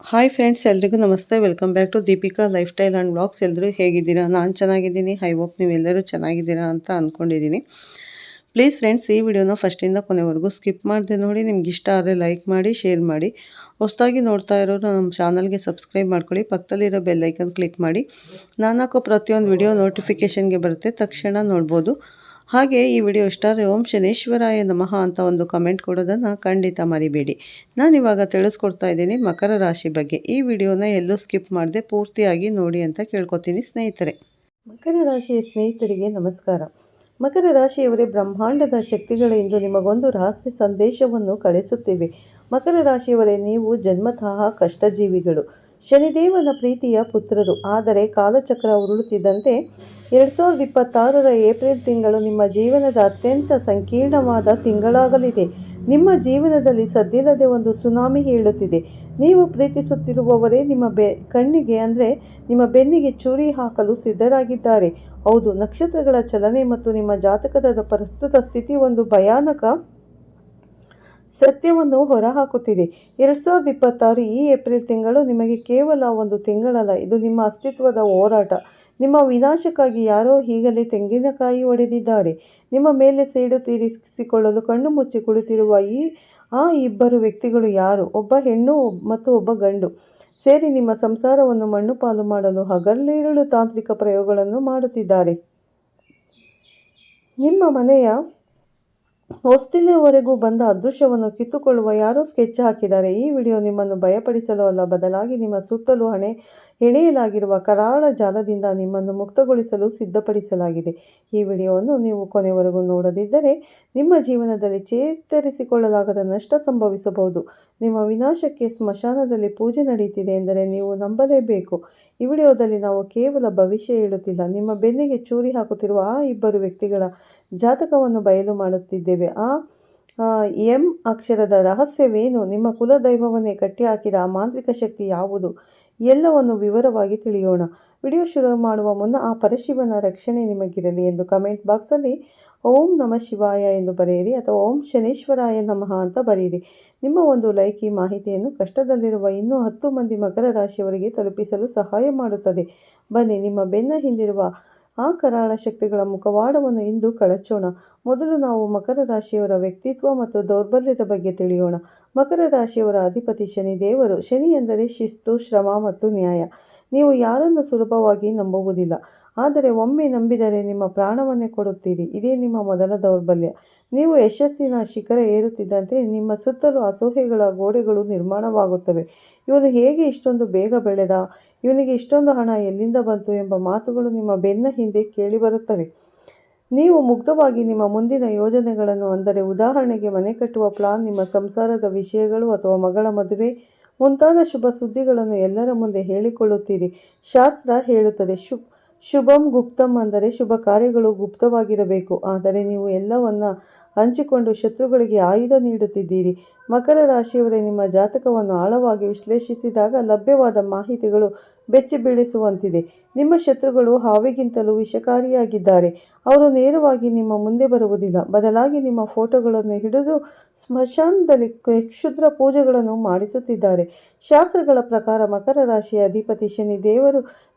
Hi friends, ಎಲ್ರಿಗೂ ನಮಸ್ತೆ. Welcome back to Deepika lifestyle and vlogs. ಎಲ್ಲರೂ ಹೇಗಿದ್ದೀರಾ? ನಾನು ಚೆನ್ನಾಗಿದ್ದೀನಿ. ಐ ಹೋಪ್ ನೀವೆಲ್ಲರೂ ಚೆನ್ನಾಗಿದ್ದೀರಾ ಅಂತ ಅಂದ್ಕೊಂಡಿದ್ದೀನಿ. ಪ್ಲೀಸ್ ಫ್ರೆಂಡ್ಸ್, ಈ ವಿಡಿಯೋನ ಫಸ್ಟಿಂದ ಕೊನೆವರೆಗೂ ಸ್ಕಿಪ್ ಮಾಡದೆ ನೋಡಿ. ನಿಮ್ಗೆ ಇಷ್ಟ ಆದರೆ ಲೈಕ್ ಮಾಡಿ, ಶೇರ್ ಮಾಡಿ. ಹೊಸದಾಗಿ ನೋಡ್ತಾ ಇರೋರು ನಮ್ಮ ಚಾನಲ್ಗೆ ಸಬ್ಸ್ಕ್ರೈಬ್ ಮಾಡ್ಕೊಳ್ಳಿ. ಪಕ್ಕದಲ್ಲಿರೋ ಬೆಲ್ಲೈಕನ್ ಕ್ಲಿಕ್ ಮಾಡಿ. ನಾನು ಹಾಕೋ ಪ್ರತಿಯೊಂದು ವಿಡಿಯೋ ನೋಟಿಫಿಕೇಷನ್ಗೆ ಬರುತ್ತೆ, ತಕ್ಷಣ ನೋಡ್ಬೋದು. ಹಾಗೆ ಈ ವಿಡಿಯೋ ಇಷ್ಟ ಆದರೆ ಓಂ ಶನೇಶ್ವರಾಯ ನಮಃ ಅಂತ ಒಂದು ಕಮೆಂಟ್ ಕೊಡೋದನ್ನು ಖಂಡಿತ ಮರಿಬೇಡಿ. ನಾನಿವಾಗ ತಿಳಿಸ್ಕೊಡ್ತಾ ಇದ್ದೀನಿ ಮಕರ ರಾಶಿ ಬಗ್ಗೆ. ಈ ವಿಡಿಯೋನ ಎಲ್ಲೂ ಸ್ಕಿಪ್ ಮಾಡದೆ ಪೂರ್ತಿಯಾಗಿ ನೋಡಿ ಅಂತ ಕೇಳ್ಕೊತೀನಿ ಸ್ನೇಹಿತರೆ. ಮಕರ ರಾಶಿಯ ಸ್ನೇಹಿತರಿಗೆ ನಮಸ್ಕಾರ. ಮಕರ ರಾಶಿಯವರೇ, ಬ್ರಹ್ಮಾಂಡದ ಶಕ್ತಿಗಳು ಇಂದು ನಿಮಗೊಂದು ರಹಸ್ಯ ಸಂದೇಶವನ್ನು ಕಳಿಸುತ್ತಿವೆ. ಮಕರ ರಾಶಿಯವರೇ, ನೀವು ಜನ್ಮತಃ ಕಷ್ಟಜೀವಿಗಳು, ಶನಿದೇವನ ಪ್ರೀತಿಯ ಪುತ್ರರು. ಆದರೆ ಕಾಲಚಕ್ರ ಉರುಳುತ್ತಿದ್ದಂತೆ 2026ರ ಏಪ್ರಿಲ್ ತಿಂಗಳು ನಿಮ್ಮ ಜೀವನದ ಅತ್ಯಂತ ಸಂಕೀರ್ಣವಾದ ತಿಂಗಳಾಗಲಿದೆ. ನಿಮ್ಮ ಜೀವನದಲ್ಲಿ ಸದ್ದಿಲ್ಲದೆ ಒಂದು ಸುನಾಮಿ ಹೇಳುತ್ತಿದೆ. ನೀವು ಪ್ರೀತಿಸುತ್ತಿರುವವರೇ ನಿಮ್ಮ ಕಣ್ಣಿಗೆ ಅಂದರೆ ನಿಮ್ಮ ಬೆನ್ನಿಗೆ ಚೂರಿ ಹಾಕಲು ಸಿದ್ಧರಾಗಿದ್ದಾರೆ. ಹೌದು, ನಕ್ಷತ್ರಗಳ ಚಲನೆ ಮತ್ತು ನಿಮ್ಮ ಜಾತಕದ ಪ್ರಸ್ತುತ ಸ್ಥಿತಿ ಒಂದು ಭಯಾನಕ ಸತ್ಯವನ್ನು ಹೊರಹಾಕುತ್ತಿದೆ. 2026 ಈ ಏಪ್ರಿಲ್ ತಿಂಗಳು ನಿಮಗೆ ಕೇವಲ ಒಂದು ತಿಂಗಳಲ್ಲ, ಇದು ನಿಮ್ಮ ಅಸ್ತಿತ್ವದ ಹೋರಾಟ. ನಿಮ್ಮ ವಿನಾಶಕ್ಕಾಗಿ ಯಾರೋ ಈಗಲೇ ತೆಂಗಿನಕಾಯಿ ಹೊಡೆದಿದ್ದಾರೆ. ನಿಮ್ಮ ಮೇಲೆ ಸೇಡು ತೀರಿಸಿಕೊಳ್ಳಲು ಕಣ್ಣು ಮುಚ್ಚಿ ಕುಳಿತಿರುವ ಆ ಇಬ್ಬರು ವ್ಯಕ್ತಿಗಳು ಯಾರು? ಒಬ್ಬ ಹೆಣ್ಣು ಮತ್ತು ಒಬ್ಬ ಗಂಡು ಸೇರಿ ನಿಮ್ಮ ಸಂಸಾರವನ್ನು ಮಣ್ಣು ಪಾಲು ಮಾಡಲು ಹಗಲಿರುಳು ತಾಂತ್ರಿಕ ಪ್ರಯೋಗಗಳನ್ನು ಮಾಡುತ್ತಿದ್ದಾರೆ. ನಿಮ್ಮ ಮನೆಯ ಹೊಸ್ತಿಲವರೆಗೂ ಬಂದ ಅದೃಶ್ಯವನ್ನು ಕಿತ್ತುಕೊಳ್ಳುವ ಯಾರೋ ಸ್ಕೆಚ್ ಹಾಕಿದ್ದಾರೆ. ಈ ವಿಡಿಯೋ ನಿಮ್ಮನ್ನು ಭಯಪಡಿಸಲು ಅಲ್ಲ, ಬದಲಾಗಿ ನಿಮ್ಮ ಸುತ್ತಲೂ ಹೆಣೆಯಲಾಗಿರುವ ಕರಾಳ ಜಾಲದಿಂದ ನಿಮ್ಮನ್ನು ಮುಕ್ತಗೊಳಿಸಲು ಸಿದ್ಧಪಡಿಸಲಾಗಿದೆ. ಈ ವಿಡಿಯೋವನ್ನು ನೀವು ಕೊನೆವರೆಗೂ ನೋಡದಿದ್ದರೆ ನಿಮ್ಮ ಜೀವನದಲ್ಲಿ ಚೇತರಿಸಿಕೊಳ್ಳಲಾಗದ ನಷ್ಟ ಸಂಭವಿಸಬಹುದು. ನಿಮ್ಮ ವಿನಾಶಕ್ಕೆ ಸ್ಮಶಾನದಲ್ಲಿ ಪೂಜೆ ನಡೆಯುತ್ತಿದೆ ಎಂದರೆ ನೀವು ನಂಬಲೇಬೇಕು. ಈ ವಿಡಿಯೋದಲ್ಲಿ ನಾವು ಕೇವಲ ಭವಿಷ್ಯ ಹೇಳುತ್ತಿಲ್ಲ, ನಿಮ್ಮ ಬೆನ್ನಿಗೆ ಚೂರಿ ಹಾಕುತ್ತಿರುವ ಆ ಇಬ್ಬರು ವ್ಯಕ್ತಿಗಳ ಜಾತಕವನ್ನು ಬಯಲು ಮಾಡುತ್ತಿದ್ದೇವೆ. ಆ ಎಂ ಅಕ್ಷರದ ರಹಸ್ಯವೇನು? ನಿಮ್ಮ ಕುಲದೈವವನ್ನೇ ಕಟ್ಟಿಹಾಕಿದ ಆ ಮಾಂತ್ರಿಕ ಶಕ್ತಿ ಯಾವುದು? ಎಲ್ಲವನ್ನು ವಿವರವಾಗಿ ತಿಳಿಯೋಣ. ವಿಡಿಯೋ ಶುರು ಮಾಡುವ ಮುನ್ನ ಆ ಪರಶಿವನ ರಕ್ಷಣೆ ನಿಮಗಿರಲಿ ಎಂದು ಕಮೆಂಟ್ ಬಾಕ್ಸಲ್ಲಿ ಓಂ ನಮಃ ಶಿವಾಯ ಎಂದು ಬರೆಯಿರಿ, ಅಥವಾ ಓಂ ಶನೇಶ್ವರಾಯ ನಮಃ ಅಂತ ಬರೆಯಿರಿ. ನಿಮ್ಮ ಒಂದು ಲೈಕ್ ಈ ಮಾಹಿತಿಯನ್ನು ಕಷ್ಟದಲ್ಲಿರುವ ಇನ್ನೂ 10 ಮಂದಿ ಮಕರ ರಾಶಿಯವರಿಗೆ ತಲುಪಿಸಲು ಸಹಾಯ ಮಾಡುತ್ತದೆ. ಬನ್ನಿ, ನಿಮ್ಮ ಬೆನ್ನ ಹಿಂದಿರುವ ಆ ಕರಾಳ ಶಕ್ತಿಗಳ ಮುಖವಾಡವನ್ನು ಇಂದು ಕಳಚೋಣ. ಮೊದಲು ನಾವು ಮಕರ ರಾಶಿಯವರ ವ್ಯಕ್ತಿತ್ವ ಮತ್ತು ದೌರ್ಬಲ್ಯದ ಬಗ್ಗೆ ತಿಳಿಯೋಣ. ಮಕರ ರಾಶಿಯವರ ಅಧಿಪತಿ ಶನಿ ದೇವರು. ಶನಿ ಎಂದರೆ ಶಿಸ್ತು, ಶ್ರಮ ಮತ್ತು ನ್ಯಾಯ. ನೀವು ಯಾರನ್ನು ಸುಲಭವಾಗಿ ನಂಬುವುದಿಲ್ಲ, ಆದರೆ ಒಮ್ಮೆ ನಂಬಿದರೆ ನಿಮ್ಮ ಪ್ರಾಣವನ್ನೇ ಕೊಡುತ್ತೀರಿ. ಇದೇ ನಿಮ್ಮ ಮೊದಲ ದೌರ್ಬಲ್ಯ. ನೀವು ಯಶಸ್ಸಿನ ಶಿಖರ ಏರುತ್ತಿದ್ದಂತೆ ನಿಮ್ಮ ಸುತ್ತಲೂ ಅಸೂಹೆಗಳ ಗೋಡೆಗಳು ನಿರ್ಮಾಣವಾಗುತ್ತವೆ. ಇವನು ಹೇಗೆ ಇಷ್ಟೊಂದು ಬೇಗ ಬೆಳೆದ? ಇವನಿಗೆ ಇಷ್ಟೊಂದು ಹಣ ಎಲ್ಲಿಂದ ಬಂತು ಎಂಬ ಮಾತುಗಳು ನಿಮ್ಮ ಬೆನ್ನ ಹಿಂದೆ ಕೇಳಿಬರುತ್ತವೆ. ನೀವು ಮುಗ್ಧವಾಗಿ ನಿಮ್ಮ ಮುಂದಿನ ಯೋಜನೆಗಳನ್ನು, ಅಂದರೆ ಉದಾಹರಣೆಗೆ ಮನೆ ಕಟ್ಟುವ ಪ್ಲಾನ್, ನಿಮ್ಮ ಸಂಸಾರದ ವಿಷಯಗಳು ಅಥವಾ ಮಗಳ ಮದುವೆ ಮುಂತಾದ ಶುಭ ಸುದ್ದಿಗಳನ್ನು ಎಲ್ಲರ ಮುಂದೆ ಹೇಳಿಕೊಳ್ಳುತ್ತೀರಿ. ಶಾಸ್ತ್ರ ಹೇಳುತ್ತದೆ, ಶುಭಂ ಗುಪ್ತಂ, ಅಂದರೆ ಶುಭ ಕಾರ್ಯಗಳು ಗುಪ್ತವಾಗಿರಬೇಕು. ಆದರೆ ನೀವು ಎಲ್ಲವನ್ನ ಹಂಚಿಕೊಂಡು ಶತ್ರುಗಳಿಗೆ ಆಯುಧ ನೀಡುತ್ತಿದ್ದೀರಿ. ಮಕರ ರಾಶಿಯವರೇ, ನಿಮ್ಮ ಜಾತಕವನ್ನು ಆಳವಾಗಿ ವಿಶ್ಲೇಷಿಸಿದಾಗ ಲಭ್ಯವಾದ ಮಾಹಿತಿಗಳು ಬೆಚ್ಚಿ ಬೀಳಿಸುವಂತಿದೆ. ನಿಮ್ಮ ಶತ್ರುಗಳು ಹಾವಿಗಿಂತಲೂ ವಿಷಕಾರಿಯಾಗಿದ್ದಾರೆ. ಅವರು ನೇರವಾಗಿ ನಿಮ್ಮ ಮುಂದೆ ಬರುವುದಿಲ್ಲ, ಬದಲಾಗಿ ನಿಮ್ಮ ಫೋಟೋಗಳನ್ನು ಹಿಡಿದು ಸ್ಮಶಾನದಲ್ಲಿ ಕ್ಷುದ್ರ ಪೂಜೆಗಳನ್ನು ಮಾಡಿಸುತ್ತಿದ್ದಾರೆ. ಶಾಸ್ತ್ರಗಳ ಪ್ರಕಾರ ಮಕರ ರಾಶಿಯ ಅಧಿಪತಿ ಶನಿ ದೇವರು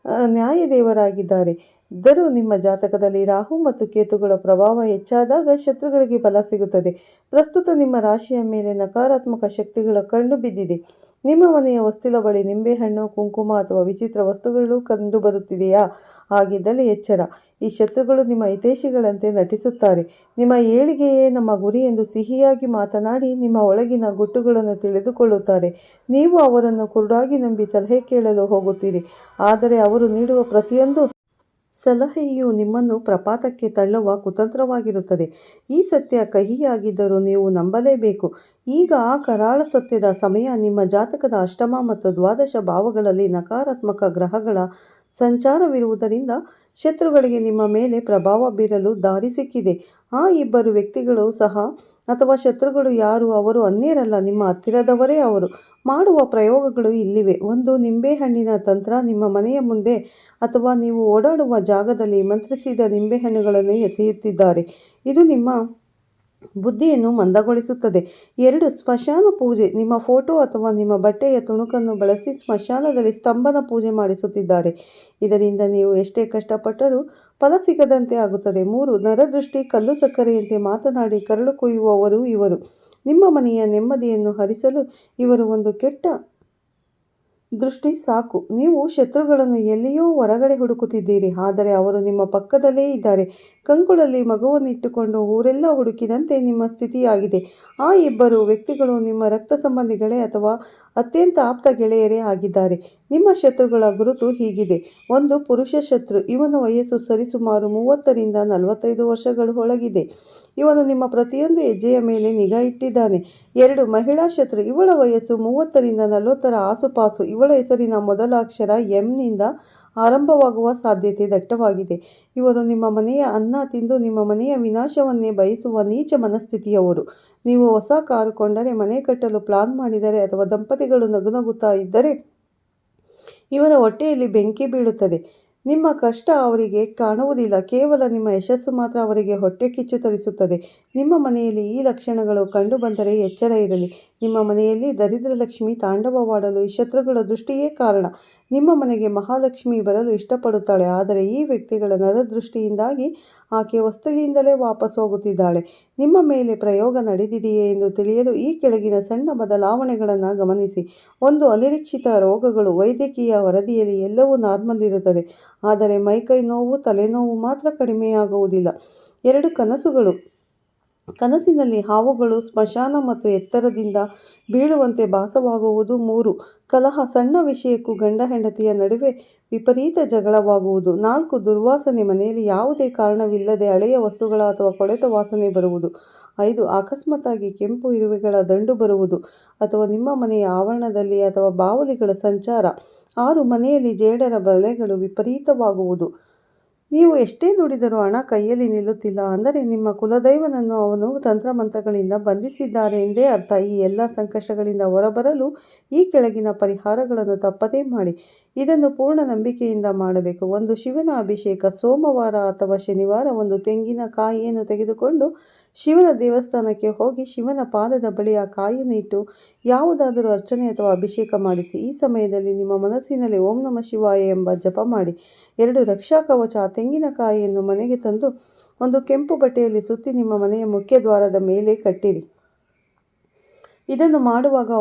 ನ್ಯಾಯದೇವರಾಗಿದ್ದಾರೆ. ಇದ್ದರೂ ನಿಮ್ಮ ಜಾತಕದಲ್ಲಿ ರಾಹು ಮತ್ತು ಕೇತುಗಳ ಪ್ರಭಾವ ಹೆಚ್ಚಾದಾಗ ಶತ್ರುಗಳಿಗೆ ಬಲ ಸಿಗುತ್ತದೆ. ಪ್ರಸ್ತುತ ನಿಮ್ಮ ರಾಶಿಯ ಮೇಲೆ ನಕಾರಾತ್ಮಕ ಶಕ್ತಿಗಳ ಕಣ್ಣು ಬಿದ್ದಿದೆ. ನಿಮ್ಮ ಮನೆಯ ಹೊಸ್ತಿಲ ಬಳಿ ನಿಂಬೆಹಣ್ಣು, ಕುಂಕುಮ ಅಥವಾ ವಿಚಿತ್ರ ವಸ್ತುಗಳು ಕಂಡು ಬರುತ್ತಿದೆಯಾ? ಹಾಗಿದ್ದಲ್ಲಿ ಎಚ್ಚರ. ಈ ಶತ್ರುಗಳು ನಿಮ್ಮ ಹಿತೈಷಿಗಳಂತೆ ನಟಿಸುತ್ತಾರೆ. ನಿಮ್ಮ ಏಳಿಗೆಯೇ ನಮ್ಮ ಗುರಿ ಎಂದು ಸಿಹಿಯಾಗಿ ಮಾತನಾಡಿ ನಿಮ್ಮ ಒಳಗಿನ ಗುಟ್ಟುಗಳನ್ನು ತಿಳಿದುಕೊಳ್ಳುತ್ತಾರೆ. ನೀವು ಅವರನ್ನು ಕುರುಡಾಗಿ ನಂಬಿ ಸಲಹೆ ಕೇಳಲು ಹೋಗುತ್ತೀರಿ, ಆದರೆ ಅವರು ನೀಡುವ ಪ್ರತಿಯೊಂದು ಸಲಹೆಯು ನಿಮ್ಮನ್ನು ಪ್ರಪಾತಕ್ಕೆ ತಳ್ಳುವ ಕುತಂತ್ರವಾಗಿರುತ್ತದೆ. ಈ ಸತ್ಯ ಕಹಿಯಾಗಿದ್ದರೂ ನೀವು ನಂಬಲೇಬೇಕು. ಈಗ ಆ ಕರಾಳ ಸತ್ಯದ ಸಮಯ. ನಿಮ್ಮ ಜಾತಕದ ಅಷ್ಟಮ ಮತ್ತು ದ್ವಾದಶ ಭಾವಗಳಲ್ಲಿ ನಕಾರಾತ್ಮಕ ಗ್ರಹಗಳ ಸಂಚಾರವಿರುವುದರಿಂದ ಶತ್ರುಗಳಿಗೆ ನಿಮ್ಮ ಮೇಲೆ ಪ್ರಭಾವ ಬೀರಲು ದಾರಿ ಸಿಕ್ಕಿದೆ. ಆ ಇಬ್ಬರು ವ್ಯಕ್ತಿಗಳು ಸಹ ಅಥವಾ ಶತ್ರುಗಳು ಯಾರು? ಅವರು ಅನ್ಯರಲ್ಲ, ನಿಮ್ಮ ಹತ್ತಿರದವರೇ. ಅವರು ಮಾಡುವ ಪ್ರಯೋಗಗಳು ಇಲ್ಲಿವೆ. ಒಂದು, ನಿಂಬೆಹಣ್ಣಿನ ತಂತ್ರ. ನಿಮ್ಮ ಮನೆಯ ಮುಂದೆ ಅಥವಾ ನೀವು ಓಡಾಡುವ ಜಾಗದಲ್ಲಿ ಮಂತ್ರಿಸಿದ ನಿಂಬೆಹಣ್ಣುಗಳನ್ನು ಎಸೆಯುತ್ತಿದ್ದಾರೆ. ಇದು ನಿಮ್ಮ ಬುದ್ಧಿಯನ್ನು ಮಂದಗೊಳಿಸುತ್ತದೆ. 2. ಸ್ಮಶಾನ ಪೂಜೆ. ನಿಮ್ಮ ಫೋಟೋ ಅಥವಾ ನಿಮ್ಮ ಬಟ್ಟೆಯ ತುಣುಕನ್ನು ಬಳಸಿ ಸ್ಮಶಾನದಲ್ಲಿ ಸ್ತಂಭನ ಪೂಜೆ ಮಾಡಿಸುತ್ತಿದ್ದಾರೆ. ಇದರಿಂದ ನೀವು ಎಷ್ಟೇ ಕಷ್ಟಪಟ್ಟರೂ ಫಲ ಸಿಗದಂತೆ ಆಗುತ್ತದೆ. 3. ನರದೃಷ್ಟಿ. ಕಲ್ಲು ಸಕ್ಕರೆಯಂತೆ ಮಾತನಾಡಿ ಕರಳು ಕೊಯ್ಯುವವರು ಇವರು. ನಿಮ್ಮ ಮನೆಯ ನೆಮ್ಮದಿಯನ್ನು ಹರಿಸಲು ಇವರು ಒಂದು ಕೆಟ್ಟ ದೃಷ್ಟಿ ಸಾಕು. ನೀವು ಶತ್ರುಗಳನ್ನು ಎಲ್ಲಿಯೋ ಹೊರಗಡೆ ಹುಡುಕುತ್ತಿದ್ದೀರಿ, ಆದರೆ ಅವರು ನಿಮ್ಮ ಪಕ್ಕದಲ್ಲೇ ಇದ್ದಾರೆ. ಕಂಕುಳಲ್ಲಿ ಮಗುವನ್ನಿಟ್ಟುಕೊಂಡು ಊರೆಲ್ಲ ಹುಡುಕಿದಂತೆ ನಿಮ್ಮ ಸ್ಥಿತಿಯಾಗಿದೆ. ಆ ಇಬ್ಬರು ವ್ಯಕ್ತಿಗಳು ನಿಮ್ಮ ರಕ್ತ ಸಂಬಂಧಿಗಳೇ ಅಥವಾ ಅತ್ಯಂತ ಆಪ್ತ ಗೆಳೆಯರೇ ಆಗಿದ್ದಾರೆ. ನಿಮ್ಮ ಶತ್ರುಗಳ ಗುರುತು ಹೀಗಿದೆ. 1. ಪುರುಷ ಶತ್ರು. ಇವನ ವಯಸ್ಸು ಸರಿಸುಮಾರು 30ರಿಂದ 45 ವರ್ಷಗಳು ಒಳಗಿದೆ. ಇವನು ನಿಮ್ಮ ಪ್ರತಿಯೊಂದು ಹೆಜ್ಜೆಯ ಮೇಲೆ ನಿಗಾ ಇಟ್ಟಿದ್ದಾನೆ. 2. ಮಹಿಳಾ ಶತ್ರು. ಇವಳ ವಯಸ್ಸು 30ರಿಂದ 40ರ ಆಸುಪಾಸು. ಇವಳ ಹೆಸರಿನ ಮೊದಲ ಅಕ್ಷರ ಎಂನಿಂದ ಆರಂಭವಾಗುವ ಸಾಧ್ಯತೆ ದಟ್ಟವಾಗಿದೆ. ಇವರು ನಿಮ್ಮ ಮನೆಯ ಅನ್ನ ತಿಂದು ನಿಮ್ಮ ಮನೆಯ ವಿನಾಶವನ್ನೇ ಬಯಸುವ ನೀಚ ಮನಸ್ಥಿತಿಯವರು. ನೀವು ಹೊಸ ಕಾರು ಕೊಂಡರೆ, ಮನೆ ಕಟ್ಟಲು ಪ್ಲಾನ್ ಮಾಡಿದರೆ ಅಥವಾ ದಂಪತಿಗಳು ನಗುನಗುತ್ತಾ ಇದ್ದರೆ ಇವರ ಹೊಟ್ಟೆಯಲ್ಲಿ ಬೆಂಕಿ ಬೀಳುತ್ತದೆ. ನಿಮ್ಮ ಕಷ್ಟ ಅವರಿಗೆ ಕಾಣುವುದಿಲ್ಲ, ಕೇವಲ ನಿಮ್ಮ ಯಶಸ್ಸು ಮಾತ್ರ ಅವರಿಗೆ ಹೊಟ್ಟೆ ಕಿಚ್ಚು ತರಿಸುತ್ತದೆ. ನಿಮ್ಮ ಮನೆಯಲ್ಲಿ ಈ ಲಕ್ಷಣಗಳು ಕಂಡುಬಂದರೆ ಎಚ್ಚರ ಇರಲಿ. ನಿಮ್ಮ ಮನೆಯಲ್ಲಿ ದರಿದ್ರ ಲಕ್ಷ್ಮಿ ತಾಂಡವವಾಡಲು ಈ ಶತ್ರುಗಳ ದೃಷ್ಟಿಯೇ ಕಾರಣ. ನಿಮ್ಮ ಮನೆಗೆ ಮಹಾಲಕ್ಷ್ಮಿ ಬರಲು ಇಷ್ಟಪಡುತ್ತಾಳೆ, ಆದರೆ ಈ ವ್ಯಕ್ತಿಗಳ ನರದೃಷ್ಟಿಯಿಂದಾಗಿ ಆಕೆ ಹೊಸ್ತಲಿಂದಲೇ ವಾಪಸ್ ಹೋಗುತ್ತಿದ್ದಾಳೆ. ನಿಮ್ಮ ಮೇಲೆ ಪ್ರಯೋಗ ನಡೆದಿದೆಯೇ ಎಂದು ತಿಳಿಯಲು ಈ ಕೆಳಗಿನ ಸಣ್ಣ ಬದಲಾವಣೆಗಳನ್ನು ಗಮನಿಸಿ. 1. ಅನಿರೀಕ್ಷಿತ ರೋಗಗಳು. ವೈದ್ಯಕೀಯ ವರದಿಯಲ್ಲಿ ಎಲ್ಲವೂ ನಾರ್ಮಲ್ ಇರುತ್ತದೆ, ಆದರೆ ಮೈಕೈ ನೋವು, ತಲೆನೋವು ಮಾತ್ರ ಕಡಿಮೆಯಾಗುವುದಿಲ್ಲ. 2. ಕನಸುಗಳು. ಕನಸಿನಲ್ಲಿ ಹಾವುಗಳು ಸ್ಮಶಾನ ಮತ್ತು ಎತ್ತರದಿಂದ ಬೀಳುವಂತೆ ಭಾಸವಾಗುವುದು. 3. ಕಲಹ. ಸಣ್ಣ ವಿಷಯಕ್ಕೂ ಗಂಡ ಹೆಂಡತಿಯ ನಡುವೆ ವಿಪರೀತ ಜಗಳವಾಗುವುದು. 4. ದುರ್ವಾಸನೆ. ಮನೆಯಲ್ಲಿ ಯಾವುದೇ ಕಾರಣವಿಲ್ಲದೆ ಹಳೆಯ ವಸ್ತುಗಳ ಅಥವಾ ಕೊಳೆತ ವಾಸನೆ ಬರುವುದು. 5. ಅಕಸ್ಮಾತ್ತಾಗಿ ಕೆಂಪು ಇರುವೆಗಳ ದಂಡು ಬರುವುದು ಅಥವಾ ನಿಮ್ಮ ಮನೆಯ ಆವರಣದಲ್ಲಿ ಅಥವಾ ಬಾವಲಿಗಳ ಸಂಚಾರ. 6. ಮನೆಯಲ್ಲಿ ಜೇಡರ ಬಲೆಗಳು ವಿಪರೀತವಾಗುವುದು. ನೀವು ಎಷ್ಟೇ ದುಡಿದರೂ ಹಣ ಕೈಯಲ್ಲಿ ನಿಲ್ಲುತ್ತಿಲ್ಲ ಅಂದರೆ ನಿಮ್ಮ ಕುಲದೈವನನ್ನು ಅವನು ತಂತ್ರಮಂತ್ರಗಳಿಂದ ಬಂಧಿಸಿದ್ದಾರೆ ಎಂದೇ ಅರ್ಥ. ಈ ಎಲ್ಲ ಸಂಕಷ್ಟಗಳಿಂದ ಹೊರಬರಲು ಈ ಕೆಳಗಿನ ಪರಿಹಾರಗಳನ್ನು ತಪ್ಪದೇ ಮಾಡಿ. ಇದನ್ನು ಪೂರ್ಣ ನಂಬಿಕೆಯಿಂದ ಮಾಡಬೇಕು. 1. ಶಿವನ ಅಭಿಷೇಕ. ಸೋಮವಾರ ಅಥವಾ ಶನಿವಾರ ಒಂದು ತೆಂಗಿನ ಕಾಯಿಯನ್ನು ತೆಗೆದುಕೊಂಡು ಶಿವನ ದೇವಸ್ಥಾನಕ್ಕೆ ಹೋಗಿ ಶಿವನ ಪಾದದ ಬಳಿ ಆ ಕಾಯಿಯನ್ನು ಇಟ್ಟು ಯಾವುದಾದರೂ ಅರ್ಚನೆ ಅಥವಾ ಅಭಿಷೇಕ ಮಾಡಿಸಿ. ಈ ಸಮಯದಲ್ಲಿ ನಿಮ್ಮ ಮನಸ್ಸಿನಲ್ಲಿ ಓಂ ನಮಃ ಶಿವಾಯ ಎಂಬ ಜಪ ಮಾಡಿ. 2. ರಕ್ಷಾ ಕವಚ. ಆ ತೆಂಗಿನಕಾಯಿಯನ್ನು ಮನೆಗೆ ತಂದು ಒಂದು ಕೆಂಪು ಬಟ್ಟೆಯಲ್ಲಿ ಸುತ್ತಿ ನಿಮ್ಮ ಮನೆಯ ಮುಖ್ಯ ದ್ವಾರದ ಮೇಲೆ ಕಟ್ಟಿರಿ. ಇದನ್ನು ಮಾಡುವಾಗ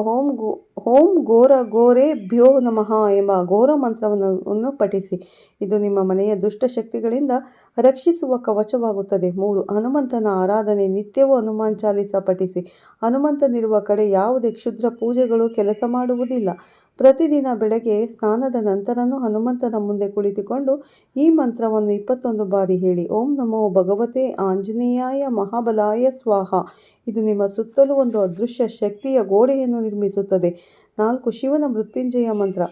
ಓಂ ಘೋರ ಘೋರೇಭ್ಯೋ ನಮಃ ಎಂಬ ಘೋರ ಮಂತ್ರವನ್ನು ಪಠಿಸಿ. ಇದು ನಿಮ್ಮ ಮನೆಯ ದುಷ್ಟ ಶಕ್ತಿಗಳಿಂದ ರಕ್ಷಿಸುವ ಕವಚವಾಗುತ್ತದೆ. 3. ಹನುಮಂತನ ಆರಾಧನೆ. ನಿತ್ಯವೂ ಹನುಮಾನ್ ಚಾಲಿಸ ಪಠಿಸಿ. ಹನುಮಂತನಿರುವ ಕಡೆ ಯಾವುದೇ ಕ್ಷುದ್ರ ಪೂಜೆಗಳು ಕೆಲಸ ಮಾಡುವುದಿಲ್ಲ. ಪ್ರತಿದಿನ ಬೆಳಗ್ಗೆ ಸ್ನಾನದ ನಂತರನೂ ಹನುಮಂತನ ಮುಂದೆ ಕುಳಿತುಕೊಂಡು ಈ ಮಂತ್ರವನ್ನು 21 ಬಾರಿ ಹೇಳಿ. ಓಂ ನಮೋ ಭಗವತೆ ಆಂಜನೇಯಾಯ ಮಹಾಬಲಾಯ ಸ್ವಾಹ. ಇದು ನಿಮ್ಮ ಸುತ್ತಲೂ ಒಂದು ಅದೃಶ್ಯ ಶಕ್ತಿಯ ಗೋಡೆಯನ್ನು ನಿರ್ಮಿಸುತ್ತದೆ. 4. ಶಿವನ ಮೃತ್ಯುಂಜಯ ಮಂತ್ರ.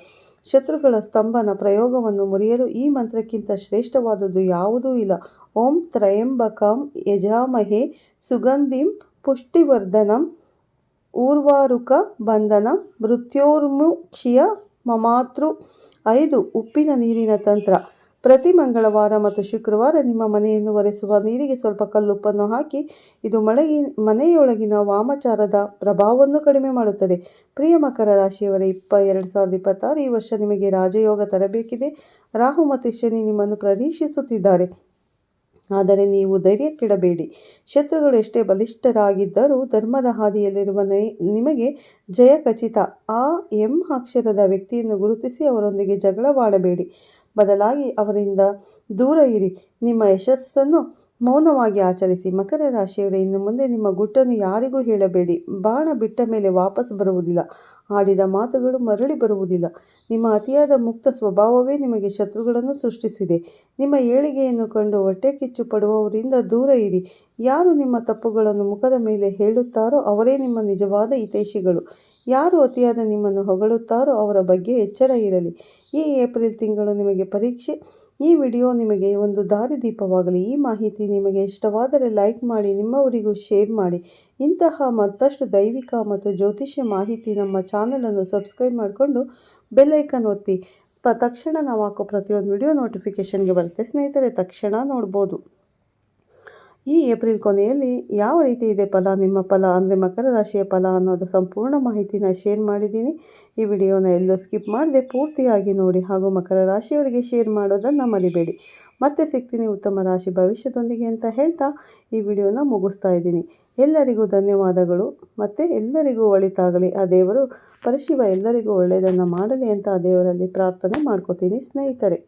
ಶತ್ರುಗಳ ಸ್ತಂಭನ ಪ್ರಯೋಗವನ್ನು ಮುರಿಯಲು ಈ ಮಂತ್ರಕ್ಕಿಂತ ಶ್ರೇಷ್ಠವಾದುದು ಯಾವುದೂ ಇಲ್ಲ. ಓಂ ತ್ರಯಂಬಕಂ ಯಜಾಮಹೇ ಸುಗಂಧಿಂ ಪುಷ್ಟಿವರ್ಧನಂ ಊರ್ವಾರುಕ ಬಂಧನ ಮೃತ್ಯೋರ್ಮುಕ್ಷಿಯ ಮಮಾತೃ. 5. ಉಪ್ಪಿನ ನೀರಿನ ತಂತ್ರ. ಪ್ರತಿ ಮಂಗಳವಾರ ಮತ್ತು ಶುಕ್ರವಾರ ನಿಮ್ಮ ಮನೆಯನ್ನು ಒರೆಸುವ ನೀರಿಗೆ ಸ್ವಲ್ಪ ಕಲ್ಲುಪ್ಪನ್ನು ಹಾಕಿ. ಇದು ಮನೆಯೊಳಗಿನ ವಾಮಾಚಾರದ ಪ್ರಭಾವವನ್ನು ಕಡಿಮೆ ಮಾಡುತ್ತದೆ. ಪ್ರಿಯ ಮಕರ ರಾಶಿಯವರೇ, 2026 ಈ ವರ್ಷ ನಿಮಗೆ ರಾಜಯೋಗ ತರಬೇಕಿದೆ. ರಾಹು ಮತ್ತು ಶನಿ ನಿಮ್ಮನ್ನು ಪರೀಕ್ಷಿಸುತ್ತಿದ್ದಾರೆ, ಆದರೆ ನೀವು ಧೈರ್ಯ ಕೆಡಬೇಡಿ. ಶತ್ರುಗಳು ಎಷ್ಟೇ ಬಲಿಷ್ಠರಾಗಿದ್ದರೂ ಧರ್ಮದ ಹಾದಿಯಲ್ಲಿರುವ ನಿಮಗೆ ಜಯ ಖಚಿತ. ಆ ಎಂ ಅಕ್ಷರದ ವ್ಯಕ್ತಿಯನ್ನು ಗುರುತಿಸಿ ಅವರೊಂದಿಗೆ ಜಗಳವಾಡಬೇಡಿ, ಬದಲಾಗಿ ಅವರಿಂದ ದೂರ ಇರಿ. ನಿಮ್ಮ ಯಶಸ್ಸನ್ನು ಮೌನವಾಗಿ ಆಚರಿಸಿ. ಮಕರ ರಾಶಿಯವರೇ, ಇನ್ನು ಮುಂದೆ ನಿಮ್ಮ ಗುಟ್ಟನ್ನು ಯಾರಿಗೂ ಹೇಳಬೇಡಿ. ಬಾಣ ಬಿಟ್ಟ ಮೇಲೆ ವಾಪಸ್ ಬರುವುದಿಲ್ಲ, ಆಡಿದ ಮಾತುಗಳು ಮರಳಿ ಬರುವುದಿಲ್ಲ. ನಿಮ್ಮ ಅತಿಯಾದ ಮುಕ್ತ ಸ್ವಭಾವವೇ ನಿಮಗೆ ಶತ್ರುಗಳನ್ನು ಸೃಷ್ಟಿಸಿದೆ. ನಿಮ್ಮ ಏಳಿಗೆಯನ್ನು ಕಂಡು ಹೊಟ್ಟೆ ಕಿಚ್ಚು ಪಡುವವರಿಂದ ದೂರ ಇರಿ. ಯಾರು ನಿಮ್ಮ ತಪ್ಪುಗಳನ್ನು ಮುಖದ ಮೇಲೆ ಹೇಳುತ್ತಾರೋ ಅವರೇ ನಿಮ್ಮ ನಿಜವಾದ ಹಿತೈಷಿಗಳು. ಯಾರು ಅತಿಯಾದ ನಿಮ್ಮನ್ನು ಹೊಗಳುತ್ತಾರೋ ಅವರ ಬಗ್ಗೆ ಎಚ್ಚರ ಇರಲಿ. ಈ ಏಪ್ರಿಲ್ ತಿಂಗಳು ನಿಮಗೆ ಪರೀಕ್ಷೆ. ಈ ವಿಡಿಯೋ ನಿಮಗೆ ಒಂದು ದಾರಿದೀಪವಾಗಲಿ. ಈ ಮಾಹಿತಿ ನಿಮಗೆ ಇಷ್ಟವಾದರೆ ಲೈಕ್ ಮಾಡಿ, ನಿಮ್ಮವರಿಗೂ ಶೇರ್ ಮಾಡಿ. ಇಂತಹ ಮತ್ತಷ್ಟು ದೈವಿಕ ಮತ್ತು ಜ್ಯೋತಿಷ್ಯ ಮಾಹಿತಿ ನಮ್ಮ ಚಾನಲನ್ನು ಸಬ್ಸ್ಕ್ರೈಬ್ ಮಾಡಿಕೊಂಡು ಬೆಲ್ ಐಕನ್ ಒತ್ತಿ. ತಕ್ಷಣ ನಾವು ಹಾಕೋ ಪ್ರತಿಯೊಂದು ವಿಡಿಯೋ ನೋಟಿಫಿಕೇಷನ್ಗೆ ಬರುತ್ತೆ ಸ್ನೇಹಿತರೆ, ತಕ್ಷಣ ನೋಡ್ಬೋದು. ಈ ಏಪ್ರಿಲ್ ಕೊನೆಯಲ್ಲಿ ಯಾವ ರೀತಿ ಇದೆ ಫಲ, ನಿಮ್ಮ ಫಲ ಅಂದರೆ ಮಕರ ರಾಶಿಯ ಫಲ ಅನ್ನೋದು ಸಂಪೂರ್ಣ ಮಾಹಿತಿನ ಶೇರ್ ಮಾಡಿದ್ದೀನಿ. ಈ ವಿಡಿಯೋನ ಎಲ್ಲೂ ಸ್ಕಿಪ್ ಮಾಡದೆ ಪೂರ್ತಿಯಾಗಿ ನೋಡಿ ಹಾಗೂ ಮಕರ ರಾಶಿಯವರಿಗೆ ಶೇರ್ ಮಾಡೋದನ್ನು ಮರಿಬೇಡಿ. ಮತ್ತೆ ಸಿಗ್ತೀನಿ ಉತ್ತಮ ರಾಶಿ ಭವಿಷ್ಯದೊಂದಿಗೆ ಅಂತ ಹೇಳ್ತಾ ಈ ವಿಡಿಯೋನ ಮುಗಿಸ್ತಾ ಇದ್ದೀನಿ. ಎಲ್ಲರಿಗೂ ಧನ್ಯವಾದಗಳು ಮತ್ತು ಎಲ್ಲರಿಗೂ ಒಳಿತಾಗಲಿ. ಆ ದೇವರು ಪರಶಿವ ಎಲ್ಲರಿಗೂ ಒಳ್ಳೆಯದನ್ನು ಮಾಡಲಿ ಅಂತ ಆ ದೇವರಲ್ಲಿ ಪ್ರಾರ್ಥನೆ ಮಾಡ್ಕೋತೀನಿ ಸ್ನೇಹಿತರೆ.